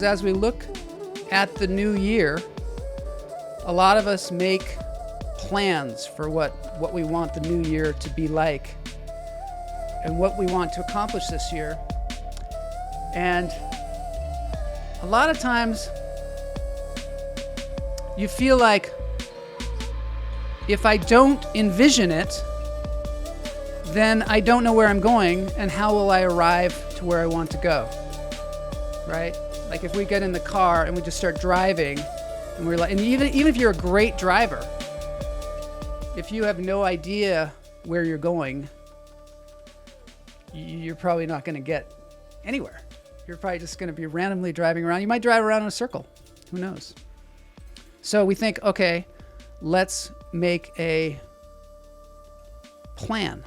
As we look at the new year, a lot of us make plans for what we want the new year to be like and what we want to accomplish this year. And a lot of times you feel like if I don't envision it, then I don't know where I'm going and how will I arrive to where I want to go, right? Like if we get in the car and we just start driving and we're like, and even if you're a great driver, if you have no idea where you're going, you're probably not going to get anywhere. You're probably just going to be randomly driving around. You might drive around in a circle. Who knows? So we think, okay, let's make a plan.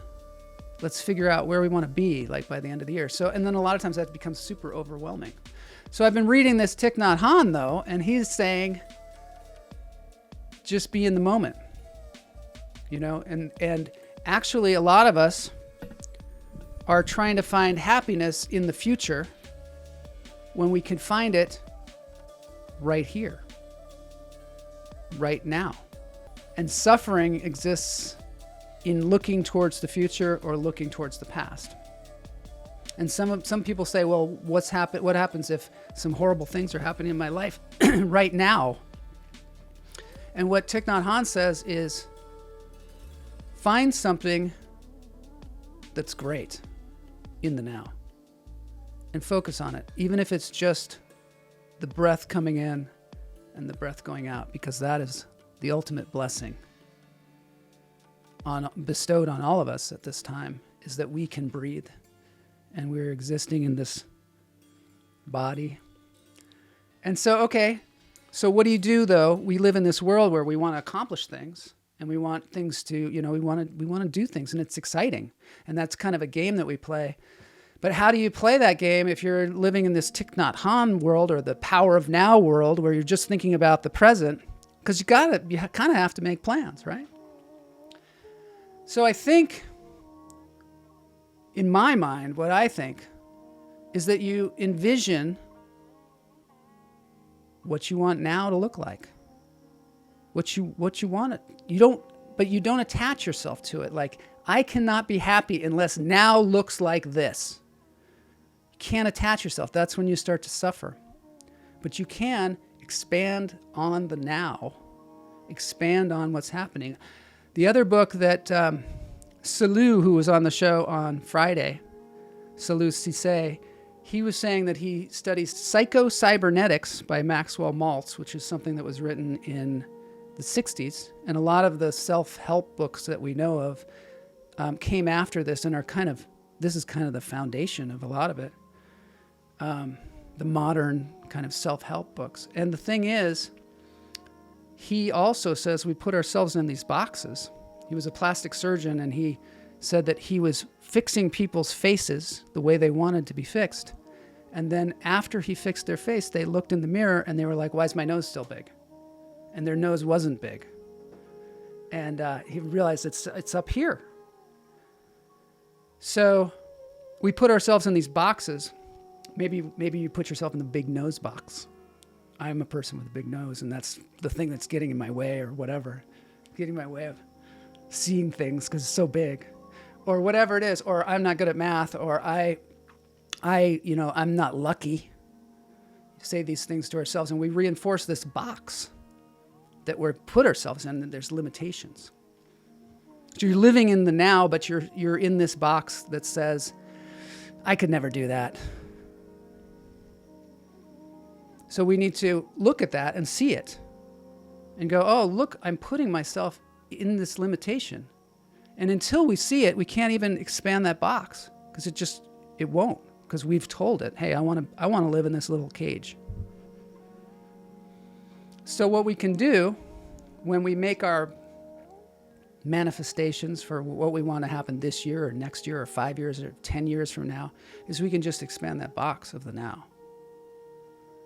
Let's figure out where we want to be like by the end of the year. So, and then a lot of times that becomes super overwhelming. So I've been reading this Thich Nhat Hanh though, and he's saying, just be in the moment, you know, and actually a lot of us are trying to find happiness in the future when we can find it right here, right now. And suffering exists in looking towards the future or looking towards the past. And some people say, well, what happens if some horrible things are happening in my life right now? And what Thich Nhat Hanh says is, find something that's great in the now and focus on it, even if it's just the breath coming in and the breath going out, because that is the ultimate blessing bestowed on all of us at this time, is that we can breathe and we're existing in this body. And so, okay, so what do you do though? We live in this world where we want to accomplish things and we want things to, you know, we want to do things and it's exciting. And that's kind of a game that we play. But how do you play that game if you're living in this Thich Nhat Hanh world or the power of now world where you're just thinking about the present? Because you kind of have to make plans, right? So I think, in my mind, what I think is that you envision what you want now to look like. What you want it. But you don't attach yourself to it. Like, I cannot be happy unless now looks like this. You can't attach yourself. That's when you start to suffer. But you can expand on the now. Expand on what's happening. The other book that Salu, who was on the show on Friday, Salu Cisse, he was saying that he studies Psycho-Cybernetics by Maxwell Maltz, which is something that was written in the 60s. And a lot of the self-help books that we know of came after this and are this is kind of the foundation of a lot of it. The modern kind of self-help books. And the thing is, he also says we put ourselves in these boxes. He was a plastic surgeon, and he said that he was fixing people's faces the way they wanted to be fixed. And then after he fixed their face, they looked in the mirror and they were like, why is my nose still big? And their nose wasn't big. And he realized it's up here. So we put ourselves in these boxes. Maybe you put yourself in the big nose box. I'm a person with a big nose, and that's the thing that's getting in my way or whatever. Getting in my way of seeing things because it's so big. Or whatever it is. Or I'm not good at math. Or I'm not lucky. Say these things to ourselves, and we reinforce this box that we're put ourselves in, and there's limitations. So you're living in the now, but you're in this box that says, I could never do that. So we need to look at that and see it and go, oh, look, I'm putting myself in this limitation. And until we see it, we can't even expand that box because it won't, because we've told it, hey, I want to live in this little cage. So what we can do when we make our manifestations for what we want to happen this year or next year or 5 years or 10 years from now is we can just expand that box of the now.